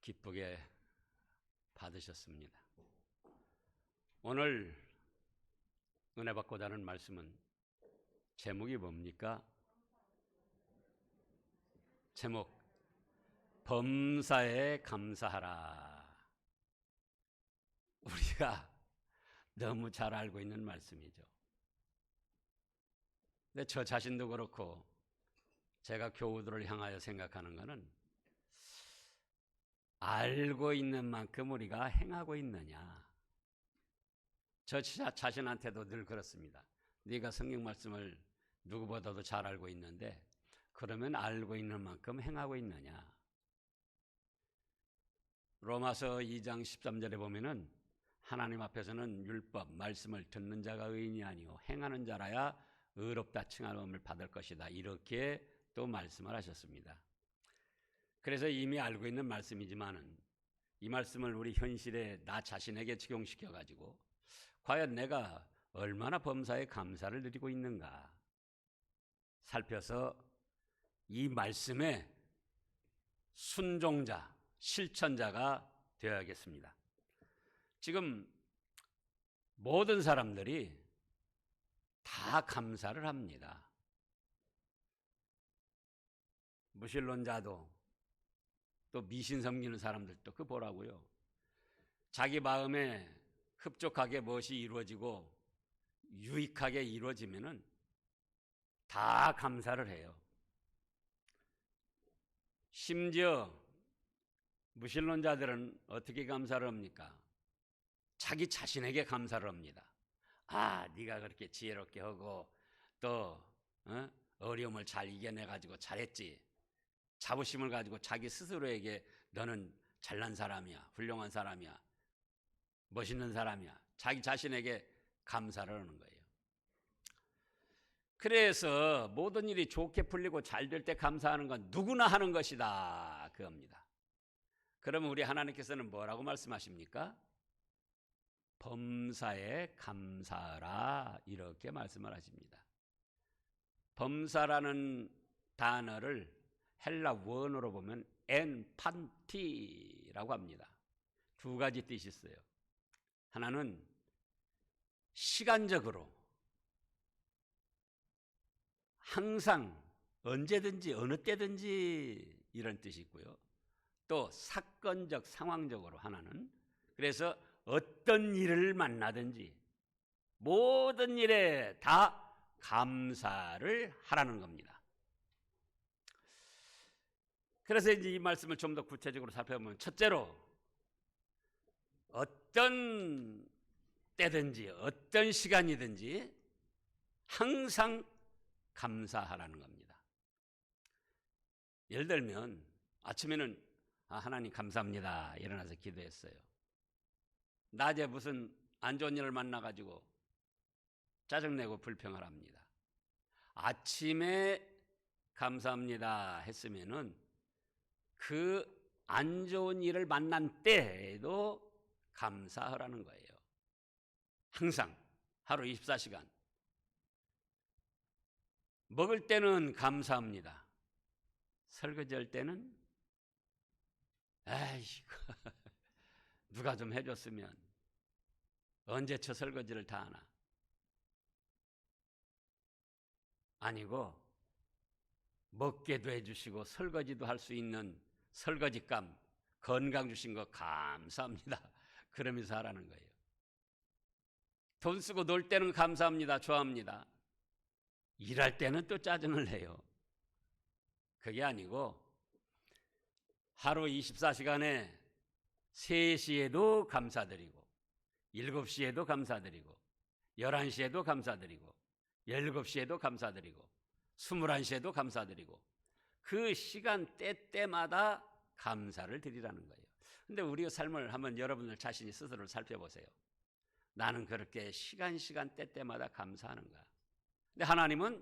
기쁘게 받으셨습니다. 오늘 은혜 받고자 하는 말씀은 제목이 뭡니까? 제목 범사에 감사하라. 우리가 너무 잘 알고 있는 말씀이죠. 근데 저 자신도 그렇고 제가 교우들을 향하여 생각하는 것은 알고 있는 만큼 우리가 행하고 있느냐. 저 자신한테도 늘 그렇습니다. 네가 성경 말씀을 누구보다도 잘 알고 있는데 그러면 알고 있는 만큼 행하고 있느냐. 로마서 2장 13절에 보면은 하나님 앞에서는 율법 말씀을 듣는 자가 의인이 아니요 행하는 자라야 의롭다 칭함을 받을 것이다. 이렇게 또 말씀을 하셨습니다. 그래서 이미 알고 있는 말씀이지만은 이 말씀을 우리 현실에 나 자신에게 적용시켜 가지고 과연 내가 얼마나 범사에 감사를 드리고 있는가 살펴서 이 말씀의 순종자, 실천자가 되어야겠습니다. 지금 모든 사람들이 다 감사를 합니다. 무신론자도 또 미신 섬기는 사람들도 그 보라고요. 자기 마음에 흡족하게 무엇이 이루어지고 유익하게 이루어지면은 다 감사를 해요. 심지어 무신론자들은 어떻게 감사를 합니까? 자기 자신에게 감사를 합니다. 아, 네가 그렇게 지혜롭게 하고 또 어려움을 잘 이겨내가지고 잘했지. 자부심을 가지고 자기 스스로에게 너는 잘난 사람이야, 훌륭한 사람이야, 멋있는 사람이야. 자기 자신에게 감사를 하는 거예요. 그래서 모든 일이 좋게 풀리고 잘 될 때 감사하는 건 누구나 하는 것이다 그겁니다. 그러면 우리 하나님께서는 뭐라고 말씀하십니까? 범사에 감사하라 이렇게 말씀을 하십니다. 범사라는 단어를 헬라 원어로 보면 엔판티라고 합니다. 두 가지 뜻이 있어요. 하나는 시간적으로 항상 언제든지 어느 때든지 이런 뜻이 있고요. 또 사건적 상황적으로 하나는 그래서 어떤 일을 만나든지 모든 일에 다 감사를 하라는 겁니다. 그래서 이제 이 말씀을 좀 더 구체적으로 살펴보면 첫째로 어떤 때든지 어떤 시간이든지 항상 감사하라는 겁니다. 예를 들면 아침에는 하나님 감사합니다 일어나서 기도했어요. 낮에 무슨 안 좋은 일을 만나가지고 짜증내고 불평을 합니다. 아침에 감사합니다 했으면은 그 안 좋은 일을 만난 때에도 감사하라는 거예요. 항상 하루 24시간 먹을 때는 감사합니다. 설거지할 때는 에이구 누가 좀 해줬으면 언제 저 설거지를 다 하나. 아니고 먹게도 해주시고 설거지도 할 수 있는 설거지감 건강 주신 거 감사합니다. 그러면서 하라는 거예요. 돈 쓰고 놀 때는 감사합니다. 좋아합니다. 일할 때는 또 짜증을 내요. 그게 아니고 하루 24시간에 3시에도 감사드리고 7시에도 감사드리고 11시에도 감사드리고 17시에도 감사드리고 21시에도 감사드리고 그 시간 때마다 감사를 드리라는 거예요. 근데 우리의 삶을 한번 여러분들 자신이 스스로를 살펴보세요. 나는 그렇게 시간 때마다 감사하는가? 근데 하나님은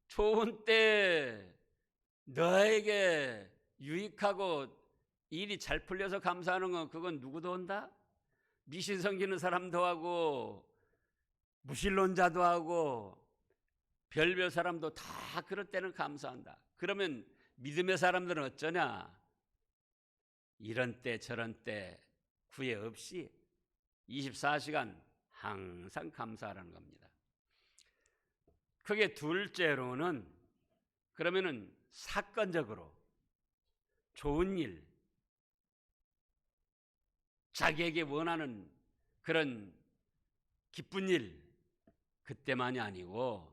좋은 때 너에게 유익하고 일이 잘 풀려서 감사하는 건 그건 누구도 한다? 미신 섬기는 사람도 하고 무신론자도 하고 별별 사람도 다 그럴 때는 감사한다. 그러면 믿음의 사람들은 어쩌냐? 이런 때 저런 때 구애 없이 24시간 항상 감사하라는 겁니다. 그게 둘째로는 그러면은 사건적으로 좋은 일, 자기에게 원하는 그런 기쁜 일, 그때만이 아니고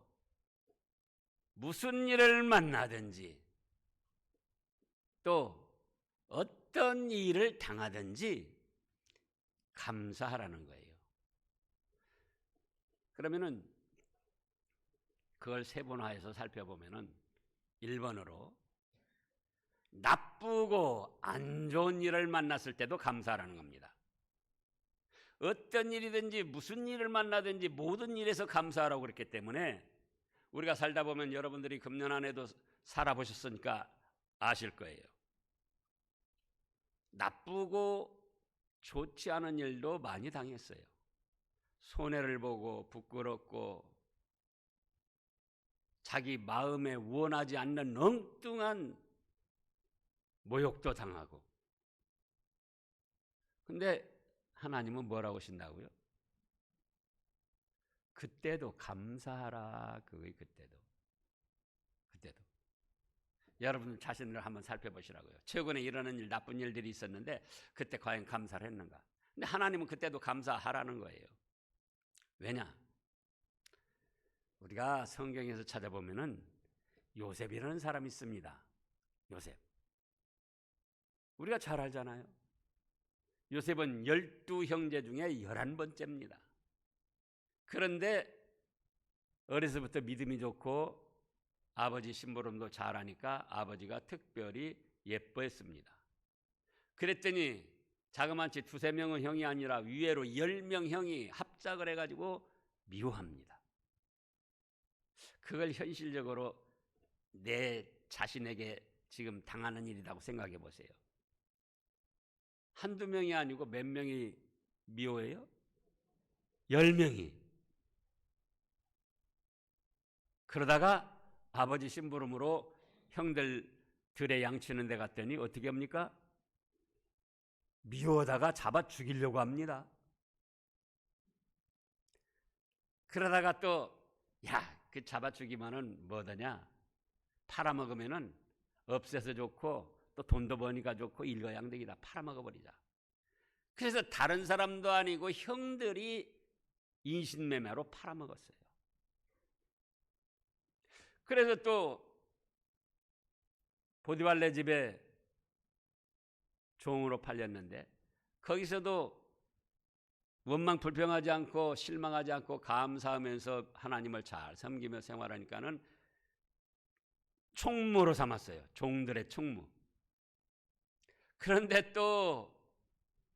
무슨 일을 만나든지 또 어떤 일을 당하든지 감사하라는 거예요. 그러면은 그걸 세분화해서 살펴보면은 1번으로 나쁘고 안 좋은 일을 만났을 때도 감사하라는 겁니다. 어떤 일이든지 무슨 일을 만나든지 모든 일에서 감사하라고 그랬기 때문에 우리가 살다 보면 여러분들이 금년 안에도 살아보셨으니까 아실 거예요. 나쁘고 좋지 않은 일도 많이 당했어요. 손해를 보고 부끄럽고 자기 마음에 원하지 않는 엉뚱한 모욕도 당하고. 근데 하나님은 뭐라고 하신다고요? 그때도 감사하라. 그때도. 여러분 자신을 한번 살펴보시라고요. 최근에 일어나는 일, 나쁜 일들이 있었는데 그때 과연 감사를 했는가? 근데 하나님은 그때도 감사하라는 거예요. 왜냐? 우리가 성경에서 찾아보면은 요셉이라는 사람이 있습니다. 요셉. 우리가 잘 알잖아요. 요셉은 12형제 중에 11번째입니다. 그런데 어려서부터 믿음이 좋고 아버지 심부름도 잘하니까 아버지가 특별히 예뻐했습니다. 그랬더니 자그마치 2-3명의 형이 아니라 위에로 10명 형이 합작을 해가지고 미워합니다. 그걸 현실적으로 내 자신에게 지금 당하는 일이라고 생각해 보세요. 한두 명이 아니고 몇 명이 미워해요? 10명이. 그러다가 아버지 심부름으로 형들 들에 양치는 데 갔더니 어떻게 합니까? 미워하다가 잡아 죽이려고 합니다. 그러다가 또 그 잡아 죽이면은 뭐더냐? 팔아먹으면은 없애서 좋고 또 돈도 버니까 좋고 일거양득이다. 팔아먹어버리자. 그래서 다른 사람도 아니고 형들이 인신매매로 팔아먹었어요. 그래서 또 보디발레 집에 종으로 팔렸는데 거기서도 원망 불평하지 않고 실망하지 않고 감사하면서 하나님을 잘 섬기며 생활하니까는 총무로 삼았어요. 종들의 총무. 그런데 또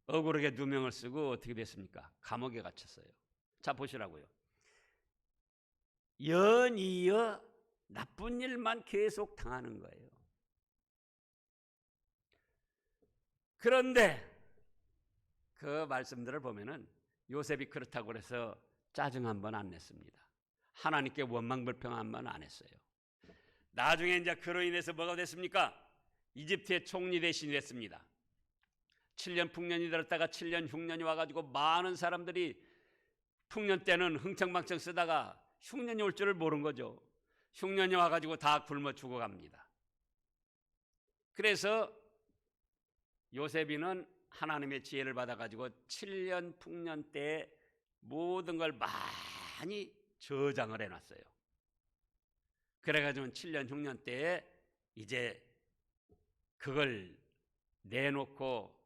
억울하게 누명을 쓰고 어떻게 됐습니까? 감옥에 갇혔어요. 자 보시라고요. 연이어 나쁜 일만 계속 당하는 거예요. 그런데 그 말씀들을 보면은 요셉이 그렇다고 해서 짜증 한 번 안 냈습니다. 하나님께 원망 불평 한 번 안 했어요. 나중에 이제 그로 인해서 뭐가 됐습니까? 이집트의 총리 대신이 됐습니다. 7년 풍년이 들었다가 7년 흉년이 와가지고 많은 사람들이 풍년 때는 흥청망청 쓰다가 흉년이 올 줄을 모른 거죠. 흉년이 와가지고 다 굶어 죽어갑니다. 그래서 요셉이는 하나님의 지혜를 받아가지고 7년 풍년 때에 모든 걸 많이 저장을 해놨어요. 그래가지고 7년 흉년 때에 이제 그걸 내놓고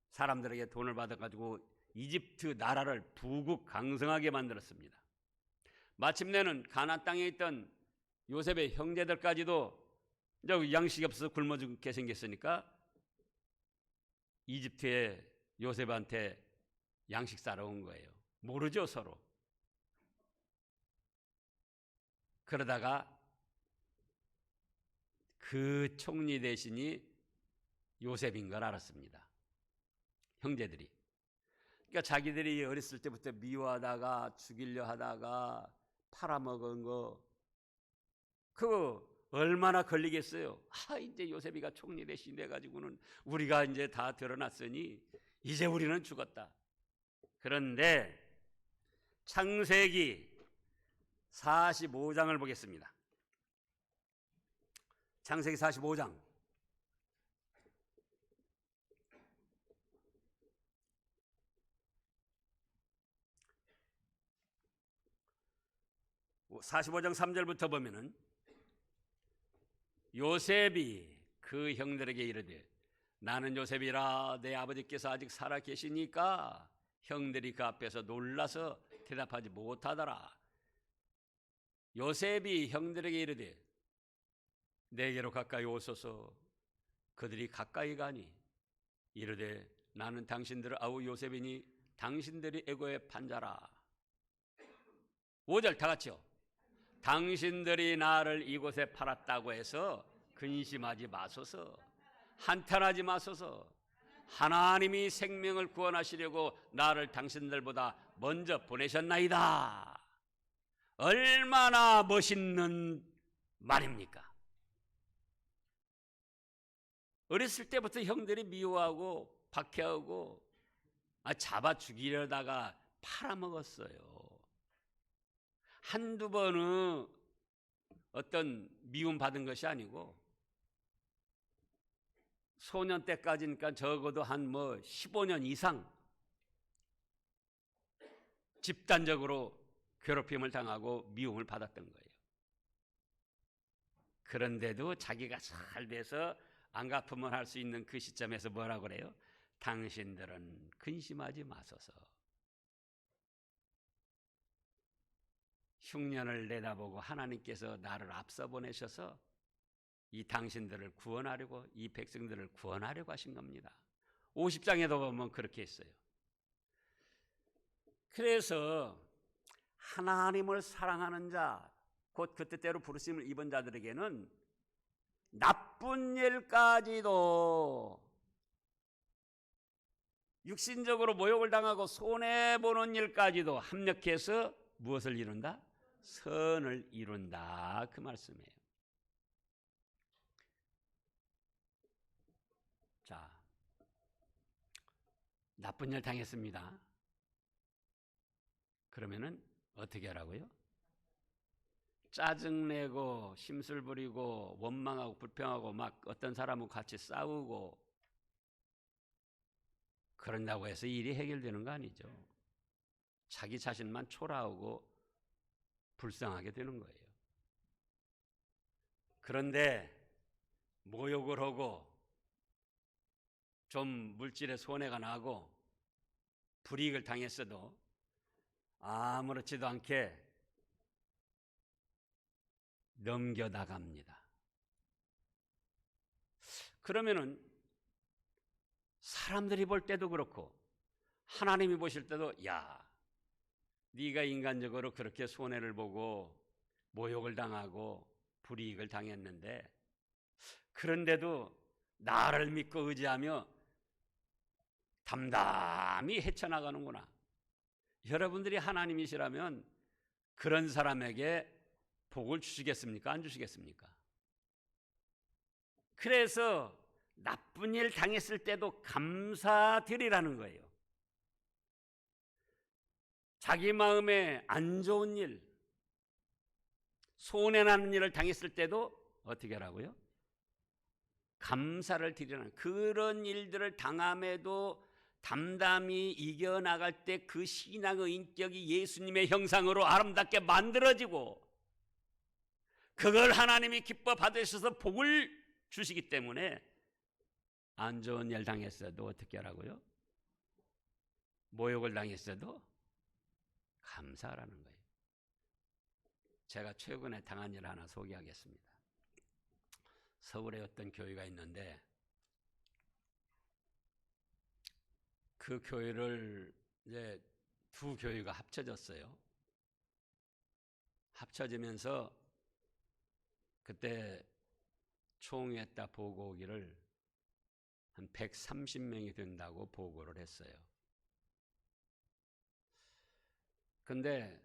사람들에게 돈을 받아가지고 이집트 나라를 부국 강성하게 만들었습니다. 마침내는 가나안 땅에 있던 요셉의 형제들까지도 이제 양식이 없어서 굶어 죽게 생겼으니까 이집트에 요셉한테 양식 싸러 온 거예요. 모르죠 서로. 그러다가 그 총리 대신이 요셉인 걸 알았습니다. 형제들이. 그러니까 자기들이 어렸을 때부터 미워하다가 죽이려 하다가 팔아먹은 거 그거 얼마나 걸리겠어요? 이제 요셉이가 총리 대신 돼가지고는 우리가 이제 다 드러났으니 이제 우리는 죽었다. 그런데 창세기 45장을 보겠습니다. 창세기 45장 45장 3절부터 보면은 요셉이 그 형들에게 이르되 나는 요셉이라 내 아버지께서 아직 살아 계시니까 형들이 그 앞에서 놀라서 대답하지 못하더라. 요셉이 형들에게 이르되 내게로 가까이 오소서. 그들이 가까이 가니 이르되 나는 당신들을 아우 요셉이니 당신들이 애고의 판자라. 5절 다 같이요. 당신들이 나를 이곳에 팔았다고 해서 근심하지 마소서. 한탄하지 마소서. 하나님이 생명을 구원하시려고 나를 당신들보다 먼저 보내셨나이다. 얼마나 멋있는 말입니까? 어렸을 때부터 형들이 미워하고 박해하고 잡아 죽이려다가 팔아먹었어요. 한두 번은 어떤 미움 받은 것이 아니고 소년 때까지니까 적어도 한 15년 이상 집단적으로 괴롭힘을 당하고 미움을 받았던 거예요. 그런데도 자기가 잘 돼서 안갚으면 할 수 있는 그 시점에서 뭐라고 그래요? 당신들은 근심하지 마소서. 흉년을 내다보고 하나님께서 나를 앞서 보내셔서 이 당신들을 구원하려고, 이 백성들을 구원하려고 하신 겁니다. 50장에도 보면 그렇게 했어요. 그래서 하나님을 사랑하는 자, 곧 그 뜻대로 부르심을 입은 자들에게는 나쁜 일까지도, 육신적으로 모욕을 당하고 손해보는 일까지도 합력해서 무엇을 이룬다? 선을 이룬다, 그 말씀이에요. 자, 나쁜 일 당했습니다. 그러면은 어떻게 하라고요? 짜증내고 심술 부리고 원망하고 불평하고 막 어떤 사람하고 같이 싸우고 그런다고 해서 일이 해결되는 거 아니죠. 자기 자신만 초라하고 불쌍하게 되는 거예요. 그런데 모욕을 하고 좀 물질에 손해가 나고 불이익을 당했어도 아무렇지도 않게 넘겨나갑니다. 그러면은 사람들이 볼 때도 그렇고 하나님이 보실 때도, 야, 네가 인간적으로 그렇게 손해를 보고 모욕을 당하고 불이익을 당했는데 그런데도 나를 믿고 의지하며 담담히 헤쳐나가는구나. 여러분들이 하나님이시라면 그런 사람에게 복을 주시겠습니까? 안 주시겠습니까? 그래서 나쁜 일 당했을 때도 감사드리라는 거예요. 자기 마음에 안 좋은 일, 손해나는 일을 당했을 때도 어떻게 하라고요? 감사를 드리라는, 그런 일들을 당함에도 담담히 이겨나갈 때 그 신앙의 인격이 예수님의 형상으로 아름답게 만들어지고 그걸 하나님이 기뻐 받으셔서 복을 주시기 때문에 안 좋은 일 당했어도 어떻게 하라고요? 모욕을 당했어도 감사하라는 거예요. 제가 최근에 당한 일 하나 소개하겠습니다. 서울에 어떤 교회가 있는데 그 교회를 이제 두 교회가 합쳐졌어요. 합쳐지면서 그때 총회에 딱 보고 오기를 한 130명이 된다고 보고를 했어요. 근데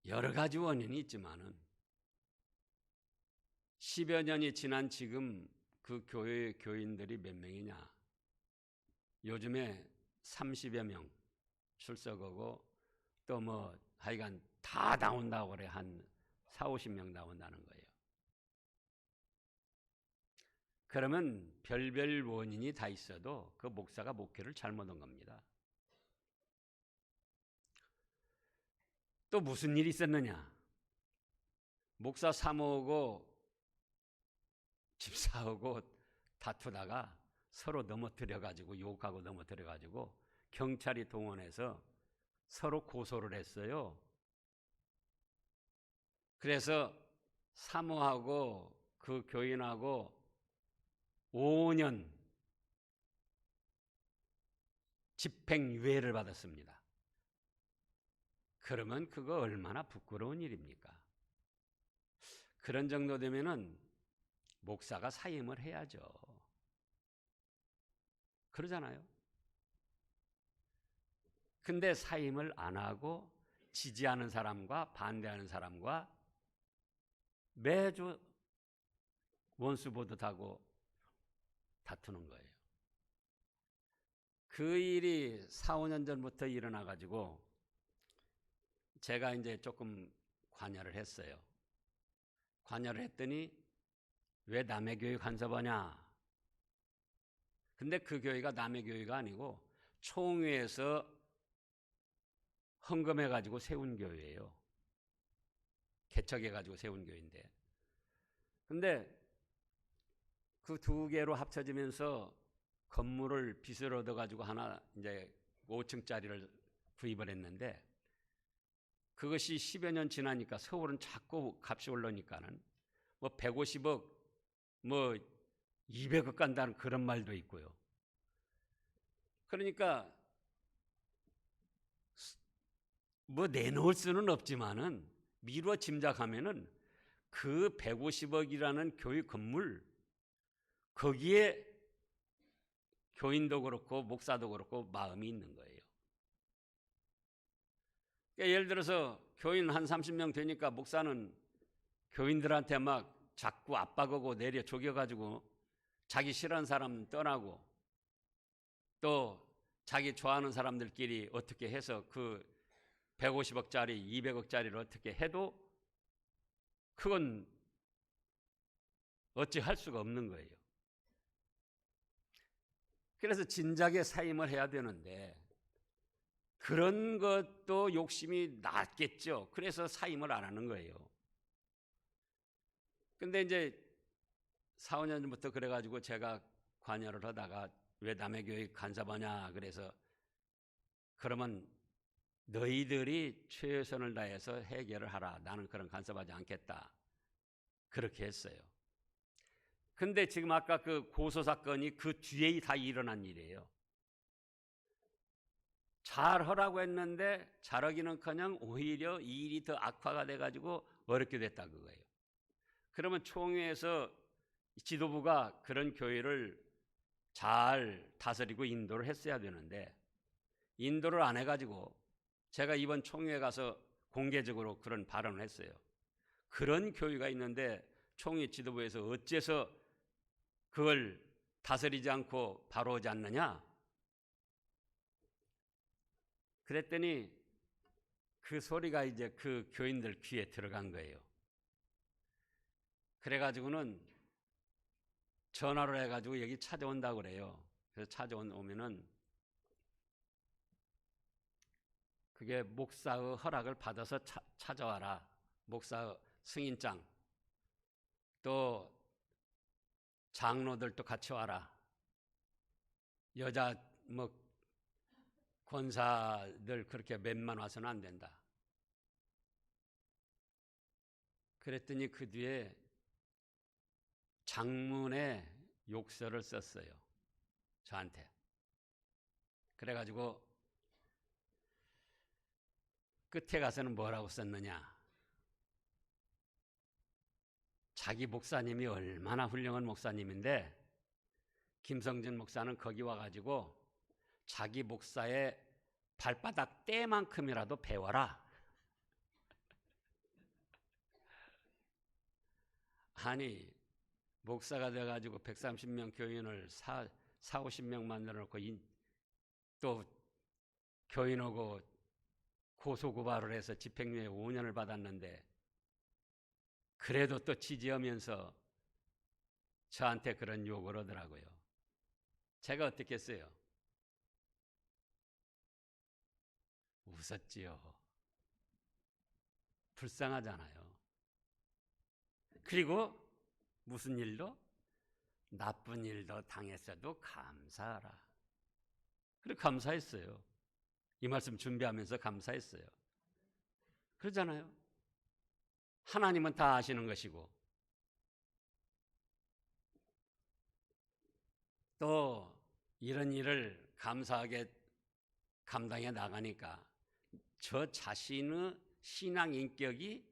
여러 가지 원인이 있지만은 10여 년이 지난 지금 그 교회 교인들이 몇 명이냐? 요즘에 30여 명 출석하고 또 뭐 하여간 다 나온다고 그래. 한 4, 50명 나온다는 거예요. 그러면 별별 원인이 다 있어도 그 목사가 목회를 잘못한 겁니다. 또 무슨 일이 있었느냐? 목사 사모하고 집사하고 다투다가 서로 넘어뜨려가지고 욕하고 넘어뜨려가지고 경찰이 동원해서 서로 고소를 했어요. 그래서 사모하고 그 교인하고 5년 집행유예를 받았습니다. 그러면 그거 얼마나 부끄러운 일입니까? 그런 정도 되면은 목사가 사임을 해야죠. 그러잖아요. 근데 사임을 안 하고 지지하는 사람과 반대하는 사람과 매주 원수 보듯하고 다투는 거예요. 그 일이 4, 5년 전부터 일어나가지고 제가 이제 조금 관여를 했어요. 관여를 했더니 왜 남의 교회 간섭하냐? 근데 그 교회가 남의 교회가 아니고 총회에서 헌금해가지고 세운 교회예요. 개척해가지고 세운 교회인데. 근데 그 두 개로 합쳐지면서 건물을 빚을 얻어가지고 하나 이제 5층짜리를 구입을 했는데 그것이 10여 년 지나니까 서울은 자꾸 값이 올라니까는 뭐 150억, 뭐 200억 간다는 그런 말도 있고요. 그러니까 뭐 내놓을 수는 없지만은 미루어 짐작하면은 그 150억이라는 교회 건물 거기에 교인도 그렇고 목사도 그렇고 마음이 있는 거예요. 그러니까 예를 들어서 교인 한 30명 되니까 목사는 교인들한테 막 자꾸 압박하고 내려 조겨가지고 자기 싫어하는 사람 떠나고 또 자기 좋아하는 사람들끼리 어떻게 해서 그 150억짜리, 200억짜리를 어떻게 해도 그건 어찌 할 수가 없는 거예요. 그래서 진작에 사임을 해야 되는데 그런 것도 욕심이 났겠죠. 그래서 사임을 안 하는 거예요. 근데 이제 4, 5년 전부터 그래가지고 제가 관여를 하다가 왜 남의 교회 간섭하냐 그래서 그러면 너희들이 최선을 다해서 해결을 하라. 나는 그런 간섭하지 않겠다. 그렇게 했어요. 근데 지금 아까 그 고소 사건이 그 뒤에 다 일어난 일이에요. 잘하라고 했는데 잘하기는커녕 오히려 이 일이 더 악화가 돼가지고 어렵게 됐다 그거예요. 그러면 총회에서 지도부가 그런 교회를 잘 다스리고 인도를 했어야 되는데 인도를 안 해가지고 제가 이번 총회에 가서 공개적으로 그런 발언을 했어요. 그런 교회가 있는데 총회 지도부에서 어째서 그걸 다스리지 않고 바로 오지 않느냐? 그랬더니 그 소리가 이제 그 교인들 귀에 들어간 거예요. 그래가지고는 전화를 해가지고 여기 찾아온다고 그래요. 그래서 찾아오면은 그게 목사의 허락을 받아서 찾아와라. 목사 승인장 또 장로들도 같이 와라. 여자 뭐 권사들 그렇게 몇만 와서는 안 된다. 그랬더니 그 뒤에 장문의 욕설을 썼어요. 저한테. 그래가지고 끝에 가서는 뭐라고 썼느냐. 자기 목사님이 얼마나 훌륭한 목사님인데 김성진 목사는 거기 와가지고 자기 목사의 발바닥 때만큼이라도 배워라. 아니 목사가 돼가지고 130명 교인을 50명 만들어놓고 또 교인하고 고소고발을 해서 집행유예 5년을 받았는데 그래도 또 지지하면서 저한테 그런 욕을 하더라고요. 제가 어떻게 했어요? 웃었지요. 불쌍하잖아요. 그리고 무슨 일도? 나쁜 일도 당했어도 감사하라. 그래 감사했어요. 이 말씀 준비하면서 감사했어요. 그러잖아요. 하나님은 다 아시는 것이고 또 이런 일을 감사하게 감당해 나가니까 저 자신의 신앙 인격이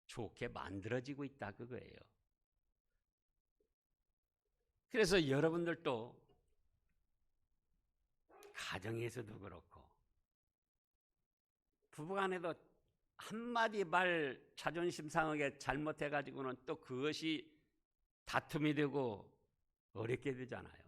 좋게 만들어지고 있다 그거예요. 그래서 여러분들도 가정에서도 그렇고 부부간에도 한마디 말 자존심 상하게 잘못해가지고는 또 그것이 다툼이 되고 어렵게 되잖아요.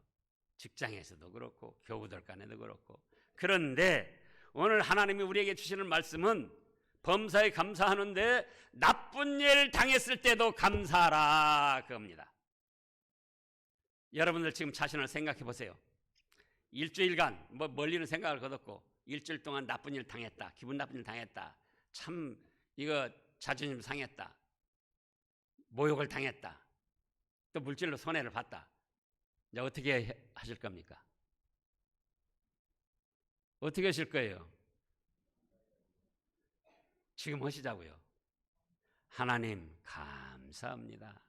직장에서도 그렇고 교우들 간에도 그렇고. 그런데 오늘 하나님이 우리에게 주시는 말씀은 범사에 감사하는데 나쁜 일 당했을 때도 감사하라 그겁니다. 여러분들 지금 자신을 생각해 보세요. 일주일간 멀리는 생각을 거뒀고 일주일 동안 나쁜 일 당했다. 기분 나쁜 일 당했다. 참 이거 자존심 상했다. 모욕을 당했다. 또 물질로 손해를 봤다. 이제 어떻게 하실 겁니까? 어떻게 하실 거예요? 지금 하시자고요. 하나님 감사합니다.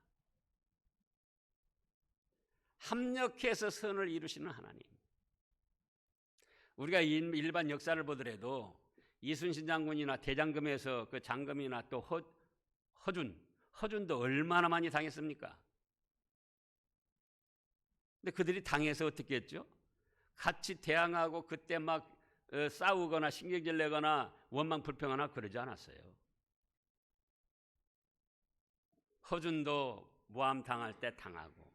합력해서 선을 이루시는 하나님. 우리가 일반 역사를 보더라도 이순신 장군이나 대장금에서 그 장금이나 또 허준도 얼마나 많이 당했습니까? 근데 그들이 당해서 어떻게 했죠? 같이 대항하고 그때 막 싸우거나 신경질 내거나 원망 불평하거나 그러지 않았어요. 허준도 모함 당할 때 당하고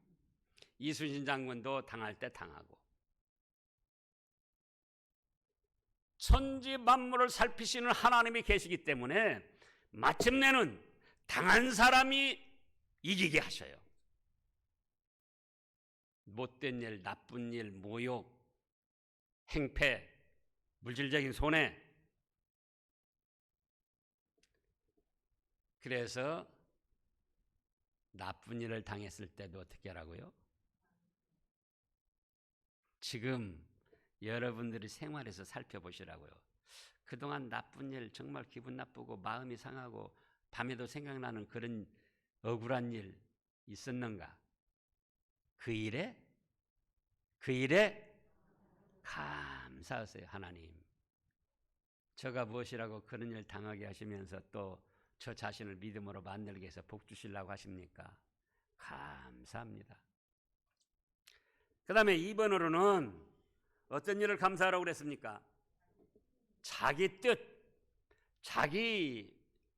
이순신 장군도 당할 때 당하고 천지 만물을 살피시는 하나님이 계시기 때문에 마침내는 당한 사람이 이기게 하셔요. 못된 일, 나쁜 일, 모욕, 행패, 물질적인 손해. 그래서 나쁜 일을 당했을 때도 어떻게 하라고요? 지금 여러분들이 생활에서 살펴보시라고요. 그동안 나쁜 일, 정말 기분 나쁘고 마음이 상하고 밤에도 생각나는 그런 억울한 일 있었는가? 그 일에 감사하세요. 하나님, 저가 무엇이라고 그런 일 당하게 하시면서 또 저 자신을 믿음으로 만들기 위해서 복 주시려고 하십니까? 감사합니다. 그 다음에 2번으로는 어떤 일을 감사하라고 그랬습니까? 자기 뜻, 자기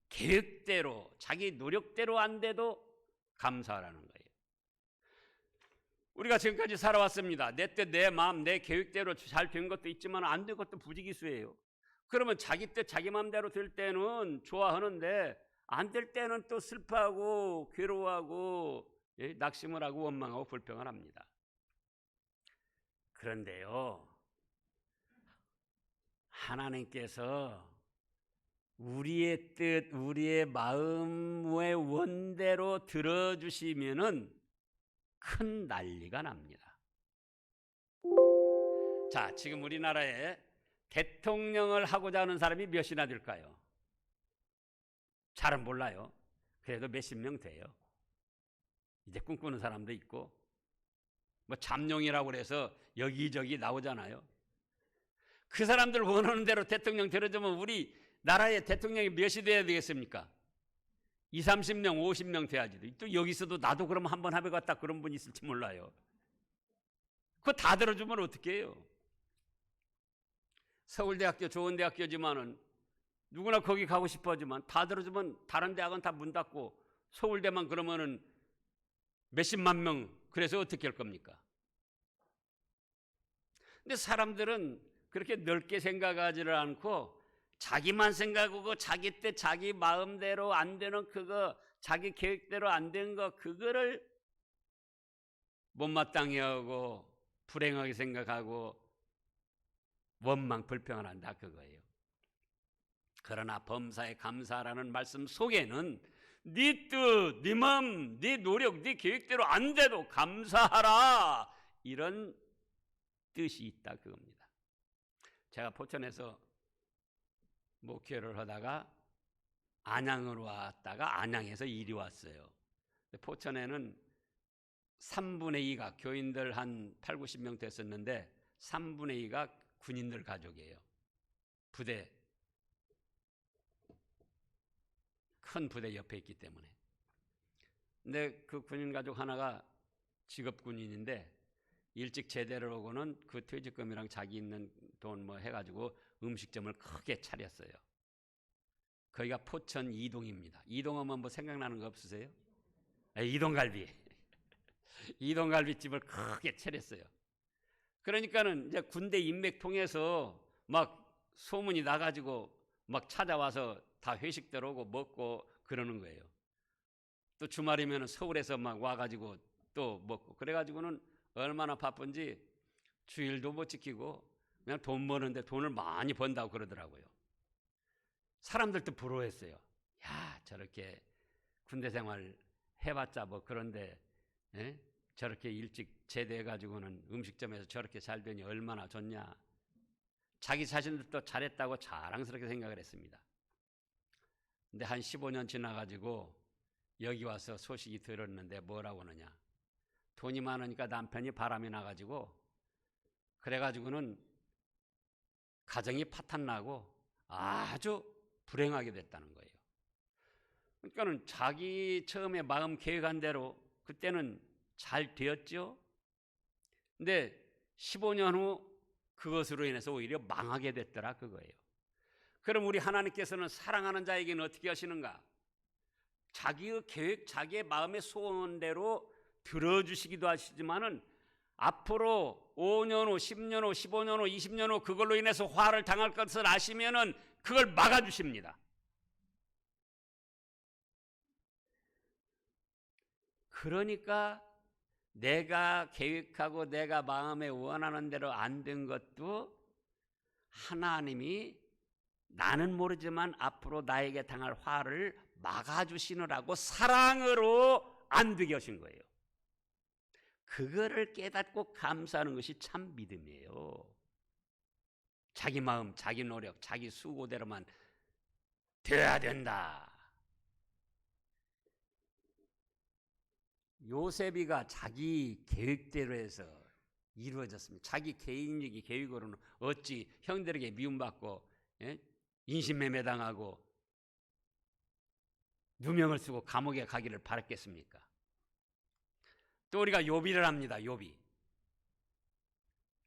계획대로, 자기 노력대로 안 돼도 감사하라는 거예요. 우리가 지금까지 살아왔습니다. 내 뜻, 내 마음, 내 계획대로 잘 된 것도 있지만 안 된 것도 부지기수예요. 그러면 자기 뜻, 자기 마음대로 될 때는 좋아하는데 안 될 때는 또 슬퍼하고 괴로워하고 낙심을 하고 원망하고 불평을 합니다. 그런데요, 하나님께서 우리의 뜻, 우리의 마음의 원대로 들어주시면은 큰 난리가 납니다. 자, 지금 우리나라에 대통령을 하고자 하는 사람이 몇이나 될까요? 잘은 몰라요. 그래도 몇십 명 돼요. 이제 꿈꾸는 사람도 있고 뭐 잠룡이라고 해서 여기저기 나오잖아요. 그 사람들 원하는 대로 대통령 들어주면 우리 나라의 대통령이 몇이 돼야 되겠습니까? 20, 30명, 50명 돼야지. 또 여기서도 나도 그럼 한번 해보겠다 그런 분이 있을지 몰라요. 그거 다 들어주면 어떻게 해요? 서울대학교 좋은 대학교지만은 누구나 거기 가고 싶어 하지만 다 들어주면 다른 대학은 다 문 닫고 서울대만 그러면은 몇십만 명, 그래서 어떻게 할 겁니까? 근데 사람들은 그렇게 넓게 생각하지를 않고 자기만 생각하고 자기 때 자기 마음대로 안 되는 그거, 자기 계획대로 안 되는 거, 그거를 못마땅해 하고 불행하게 생각하고 원망 불평을 한다, 그거예요. 그러나 범사에 감사하라는 말씀 속에는 네 뜻, 네 마음, 네 노력, 네 계획대로 안 돼도 감사하라, 이런 뜻이 있다, 그겁니다. 제가 포천에서 목회를 하다가 안양으로 왔다가 안양에서 이리 왔어요. 포천에는 3분의 2가 교인들 한 8, 90명 됐었는데 3분의 2가 군인들 가족이에요. 부대, 큰 부대 옆에 있기 때문에. 근데 그 군인 가족 하나가 직업 군인인데 일찍 제대를 오고는 그 퇴직금이랑 자기 있는 돈 뭐 해가지고 음식점을 크게 차렸어요. 거기가 포천 이동입니다. 이동하면 뭐 생각나는 거 없으세요? 이동갈비. 이동갈비집을 크게 차렸어요. 그러니까는 이제 군대 인맥 통해서 막 소문이 나가지고 막 찾아와서 다 회식 들어오고 먹고 그러는 거예요. 또 주말이면 서울에서 막 와가지고 또 먹고, 그래가지고는 얼마나 바쁜지 주일도 못 지키고 그냥 돈 버는데 돈을 많이 번다고 그러더라고요. 사람들도 부러워했어요. 야, 저렇게 군대 생활 해봤자 뭐 그런데 저렇게 일찍 제대해가지고는 음식점에서 저렇게 잘 되니 얼마나 좋냐. 자기 자신들도 잘했다고 자랑스럽게 생각을 했습니다. 근데 한 15년 지나가지고 여기 와서 소식이 들었는데 뭐라고 하느냐. 돈이 많으니까 남편이 바람이 나가지고 그래가지고는 가정이 파탄나고 아주 불행하게 됐다는 거예요. 그러니까는 자기 처음에 마음 계획한 대로 그때는 잘 되었죠. 근데 15년 후 그것으로 인해서 오히려 망하게 됐더라, 그거예요. 그럼 우리 하나님께서는 사랑하는 자에게는 어떻게 하시는가? 자기의 계획, 자기의 마음의 소원대로 들어주시기도 하시지만은 앞으로 5년 후, 10년 후, 15년 후, 20년 후 그걸로 인해서 화를 당할 것을 아시면은 그걸 막아주십니다. 그러니까 내가 계획하고 내가 마음에 원하는 대로 안 된 것도 하나님이 나는 모르지만 앞으로 나에게 당할 화를 막아주시느라고 사랑으로 안 되게 하신 거예요. 그거를 깨닫고 감사하는 것이 참 믿음이에요. 자기 마음, 자기 노력, 자기 수고대로만 돼야 된다. 요셉이가 자기 계획대로 해서 이루어졌습니다. 자기 개인적인 계획으로는 어찌 형들에게 미움받고 인신매매 당하고 누명을 쓰고 감옥에 가기를 바랐겠습니까? 또 우리가 요비를 합니다. 요비.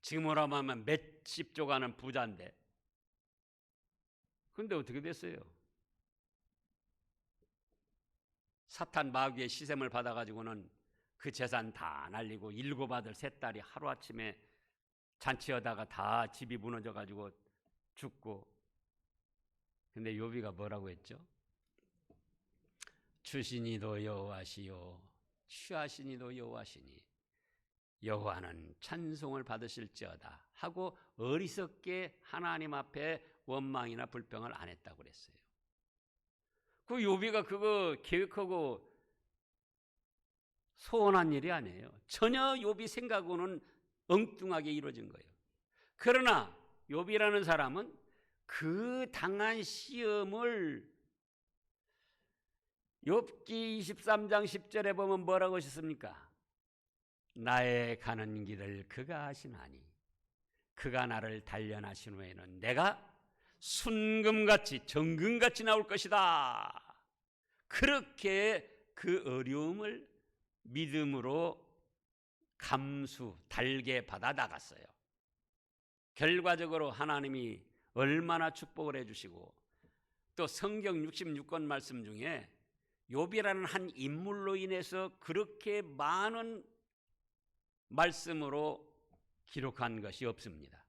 지금으로 하면 몇십조 가는 부자인데 근데 어떻게 됐어요? 사탄 마귀의 시샘을 받아가지고는 그 재산 다 날리고 7 아들 3딸이 하루아침에 잔치하다가 다 집이 무너져가지고 죽고. 근데 요비가 뭐라고 했죠? 주시니도 여호와시요 취하시니도 여호와시니 여호와는 찬송을 받으실지어다 하고 어리석게 하나님 앞에 원망이나 불평을 안 했다고 그랬어요. 그 요비가 그거 계획하고 소원한 일이 아니에요. 전혀 요비 생각으로는 엉뚱하게 이루어진 거예요. 그러나 요비라는 사람은 그 당한 시험을 욥기 23장 10절에 보면 뭐라고 하셨습니까? 나의 가는 길을 그가 아시나니 그가 나를 단련하신 후에는 내가 순금같이 정금같이 나올 것이다. 그렇게 그 어려움을 믿음으로 달게 받아 나갔어요. 결과적으로 하나님이 얼마나 축복을 해주시고 또 성경 66권 말씀 중에 욥이라는 한 인물로 인해서 그렇게 많은 말씀으로 기록한 것이 없습니다.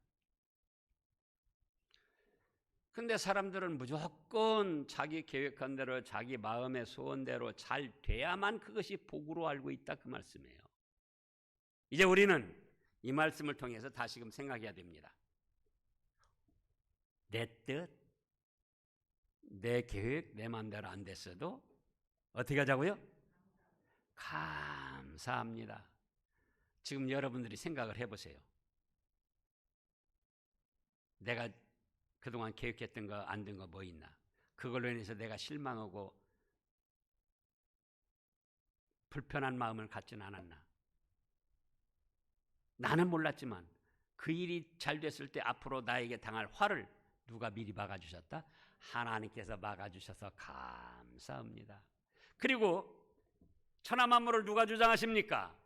근데 사람들은 무조건 자기 계획한 대로 자기 마음의 소원대로 잘 돼야만 그것이 복으로 알고 있다, 그 말씀이에요. 이제 우리는 이 말씀을 통해서 다시금 생각해야 됩니다. 내 뜻, 내 계획, 내 마음대로 안 됐어도 어떻게 하자고요? 감사합니다. 지금 여러분들이 생각을 해보세요. 내가 그동안 계획했던 거 안 된 거 뭐 있나? 그걸로 인해서 내가 실망하고 불편한 마음을 갖지는 않았나? 나는 몰랐지만 그 일이 잘 됐을 때 앞으로 나에게 당할 화를 누가 미리 막아주셨다? 하나님께서 막아주셔서 감사합니다. 그리고 천하 만물을 누가 주장하십니까?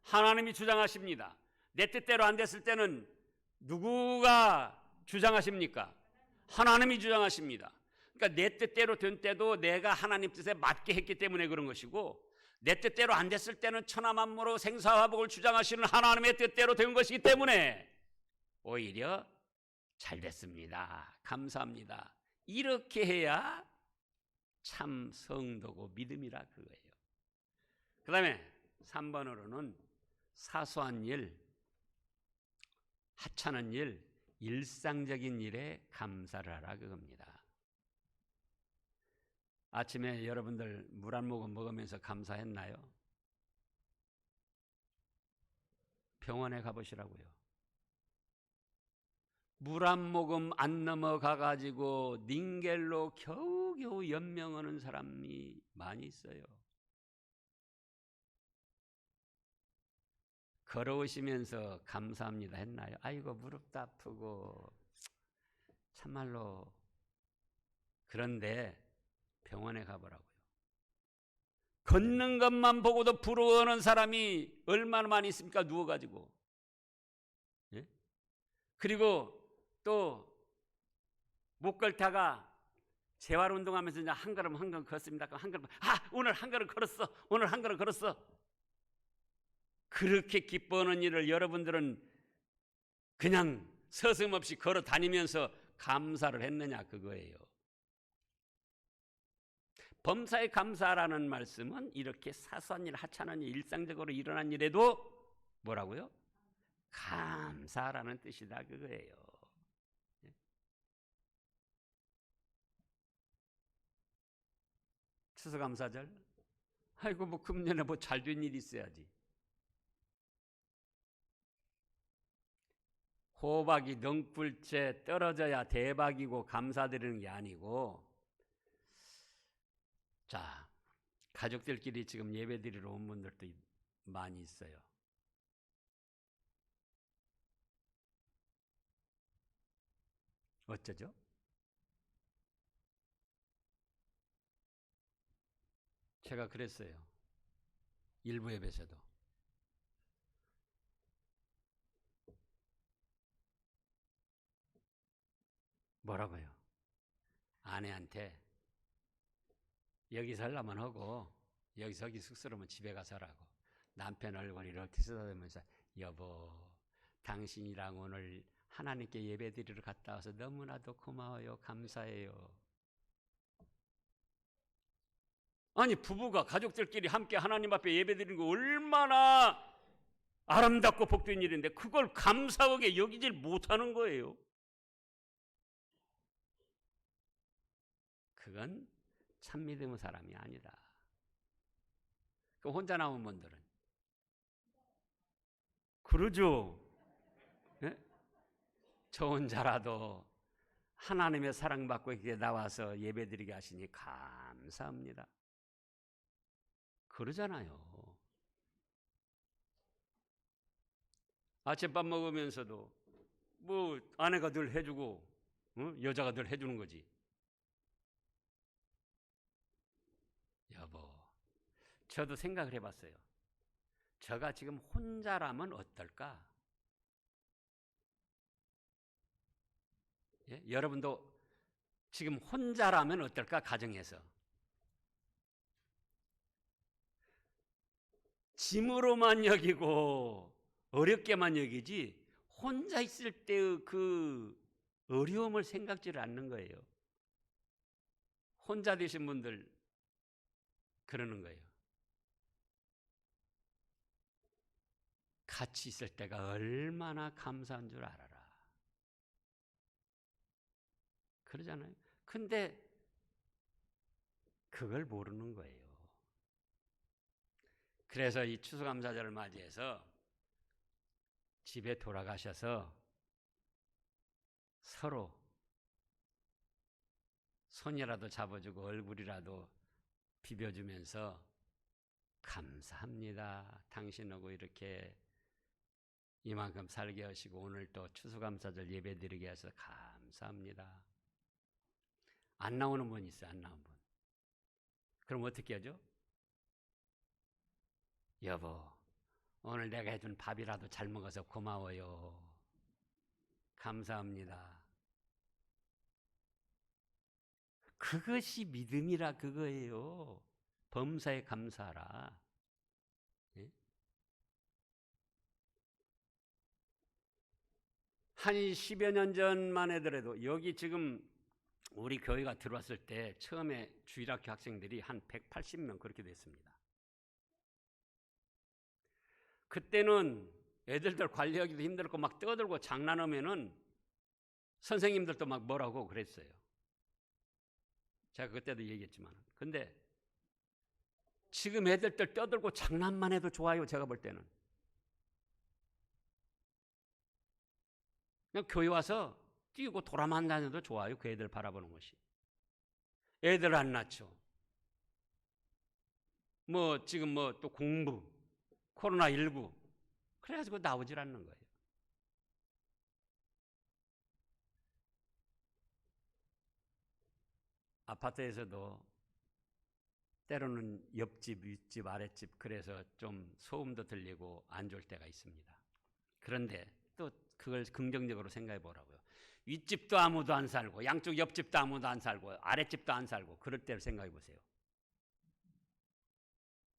하나님이 주장하십니다. 내 뜻대로 안 됐을 때는 누구가 주장하십니까? 하나님이 주장하십니다. 그러니까 내 뜻대로 된 때도 내가 하나님 뜻에 맞게 했기 때문에 그런 것이고, 내 뜻대로 안 됐을 때는 천하 만물의 생사화복을 주장하시는 하나님의 뜻대로 된 것이기 때문에 오히려 잘 됐습니다. 감사합니다. 이렇게 해야 참 성도고 믿음이라 그거예요. 그 다음에 3번으로는 사소한 일, 하찮은 일, 일상적인 일에 감사를 하라 그겁니다. 아침에 여러분들 물 한 모금 먹으면서 감사했나요? 병원에 가보시라고요. 물 한 모금 안 넘어가가지고 닌겔로 겨우겨우 연명하는 사람이 많이 있어요. 걸어오시면서 감사합니다 했나요? 아이고 무릎도 아프고 참말로. 그런데 병원에 가보라고요. 걷는 것만 보고도 부러워하는 사람이 얼마나 많이 있습니까? 누워가지고. 예? 그리고 또 못 걸다가 재활운동하면서 이제 한 걸음 한 걸음 걷습니다. 한 걸음, 오늘 한 걸음 걸었어. 오늘 한 걸음 걸었어. 그렇게 기뻐하는 일을 여러분들은 그냥 서슴없이 걸어 다니면서 감사를 했느냐 그거예요. 범사에 감사라는 말씀은 이렇게 사소한 일, 하찮은 일, 일상적으로 일어난 일에도 뭐라고요? 감사라는 뜻이다 그거예요. 추수감사절? 아이고 뭐 금년에 뭐 잘 된 일이 있어야지. 호박이 넝풀째 떨어져야 대박이고 감사드리는 게 아니고, 자, 가족들끼리 지금 예배드리러 온 분들도 많이 있어요. 어쩌죠? 제가 그랬어요. 일부 예배에서도. 뭐라고요? 아내한테 여기 살라면 하고 여기서 쑥스러우면 집에 가서라고. 남편 얼굴 이렇게 쓰다듬으면서 여보 당신이랑 오늘 하나님께 예배드리러 갔다 와서 너무나도 고마워요. 감사해요. 아니 부부가 가족들끼리 함께 하나님 앞에 예배드리는 거 얼마나 아름답고 복된 일인데 그걸 감사하게 여기질 못하는 거예요. 그건 참 믿음의 사람이 아니다. 그 혼자 나온 분들은 그러죠. 네? 저 혼자라도 하나님의 사랑받고 이렇게 나와서 예배드리게 하시니 감사합니다. 그러잖아요. 아침밥 먹으면서도 뭐 아내가 늘 해주고 여자가 늘 해주는 거지. 여보, 저도 생각을 해봤어요. 저가 지금 혼자라면 어떨까? 예? 여러분도 지금 혼자라면 어떨까? 가정에서. 짐으로만 여기고 어렵게만 여기지 혼자 있을 때의 그 어려움을 생각지를 않는 거예요. 혼자 되신 분들 그러는 거예요. 같이 있을 때가 얼마나 감사한 줄 알아라. 그러잖아요. 근데 그걸 모르는 거예요. 그래서 이 추수감사절을 맞이해서 집에 돌아가셔서 서로 손이라도 잡아주고 얼굴이라도 비벼주면서 감사합니다. 당신하고 이렇게 이만큼 살게 하시고 오늘 또 추수감사절 예배드리게 해서 감사합니다. 안 나오는 분 있어요. 안 나온 분. 그럼 어떻게 하죠? 여보, 오늘 내가 해준 밥이라도 잘 먹어서 고마워요. 감사합니다. 그것이 믿음이라 그거예요. 범사에 감사하라. 예? 한 10여 년 전만 하더라도 여기 지금 우리 교회가 들어왔을 때 처음에 주일학교 학생들이 한 180명 그렇게 됐습니다. 그때는 애들들 관리하기도 힘들고 막 떠들고 장난하면은 선생님들도 막 뭐라고 그랬어요. 제가 그때도 얘기했지만. 근데 지금 애들들 떠들고 장난만 해도 좋아요. 제가 볼 때는. 그냥 교회 와서 뛰고 돌아만 다녀도 좋아요. 그 애들 바라보는 것이. 애들 안 낳죠. 뭐 지금 뭐 또 공부, 코로나19 그래가지고 나오질 않는 거예요. 아파트에서도 때로는 옆집, 윗집, 아랫집 그래서 좀 소음도 들리고 안 좋을 때가 있습니다. 그런데 또 그걸 긍정적으로 생각해 보라고요. 윗집도 아무도 안 살고 양쪽 옆집도 아무도 안 살고 아랫집도 안 살고 그럴 때를 생각해 보세요.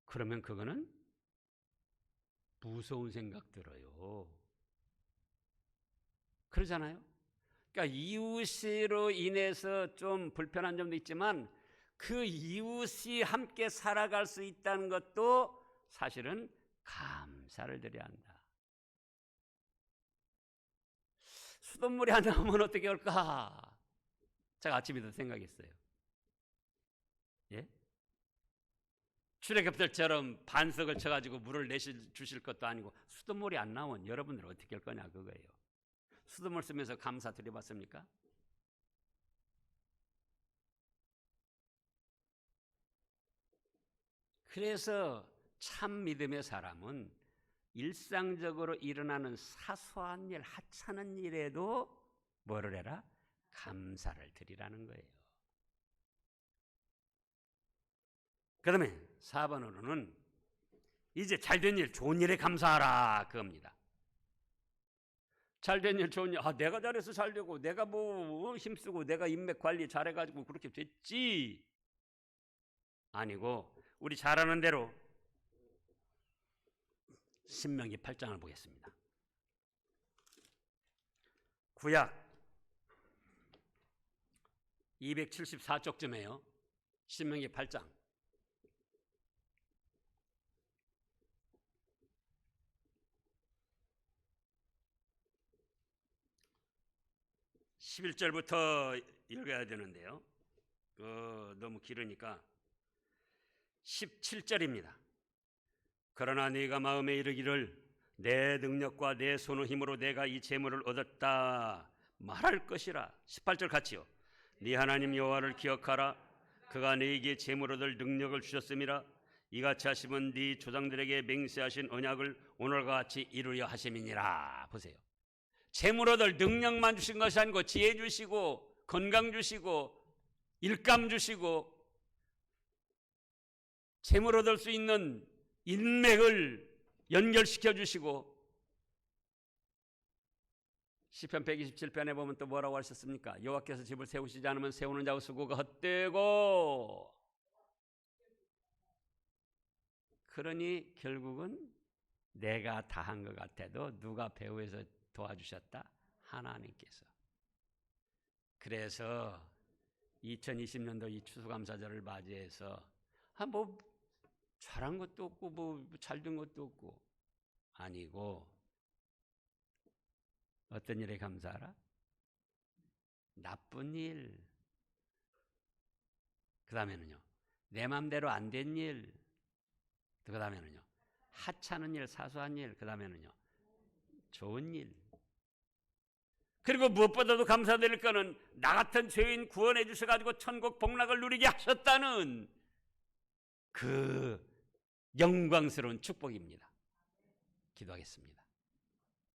그러면 그거는 무서운 생각 들어요. 그러잖아요. 그러니까 이웃으로 인해서 좀 불편한 점도 있지만 그 이웃이 함께 살아갈 수 있다는 것도 사실은 감사를 드려야 한다. 수돗물이 안 나오면 어떻게 할까? 제가 아침에도 생각했어요. 예? 출애굽들처럼 반석을 쳐가지고 물을 주실 것도 아니고 수돗물이 안 나오면 여러분들 어떻게 할 거냐 그거예요. 수돗물 쓰면서 감사 드려봤습니까? 그래서 참 믿음의 사람은 일상적으로 일어나는 사소한 일, 하찮은 일에도 뭐를 해라? 감사를 드리라는 거예요. 그 다음에 4번으로는 이제 잘된 일, 좋은 일에 감사하라 그겁니다. 잘된 일, 좋은 일, 내가 잘해서 잘 되고 내가 뭐 힘쓰고 내가 인맥 관리 잘해가지고 그렇게 됐지 아니고 우리 잘하는 대로 신명기 8장을 보겠습니다. 구약 274쪽쯤에요. 신명기 8장 11절부터 읽어야 되는데요. 너무 길으니까 17절입니다. 그러나 네가 마음에 이르기를 내 능력과 내 손의 힘으로 내가 이 재물을 얻었다 말할 것이라. 18절 같이요. 네 하나님 여호와를 기억하라. 그가 네게 재물 얻을 능력을 주셨음이라. 이같이 하시면 네 조상들에게 맹세하신 언약을 오늘과 같이 이루려 하심이니라. 보세요. 재물 얻을 능력만 주신 것이 아니고 지혜 주시고 건강 주시고 일감 주시고 재물 얻을 수 있는 인맥을 연결시켜 주시고 시편 127편에 보면 또 뭐라고 하셨습니까? 여호와께서 집을 세우시지 않으면 세우는 자의 수고가 헛되고 그러니 결국은 내가 다 한 것 같아도 누가 배후에서 도와주셨다? 하나님께서. 그래서 2020년도 이 추수감사절을 맞이해서 뭐 잘한 것도 없고 뭐 잘된 것도 없고 아니고 어떤 일에 감사하라? 나쁜 일. 그 다음에는요. 내 마음대로 안 된 일. 그 다음에는요. 하찮은 일, 사소한 일. 그 다음에는요. 좋은 일. 그리고 무엇보다도 감사드릴 거는 나 같은 죄인 구원해 주셔가지고 천국 복락을 누리게 하셨다는 그 영광스러운 축복입니다. 기도하겠습니다.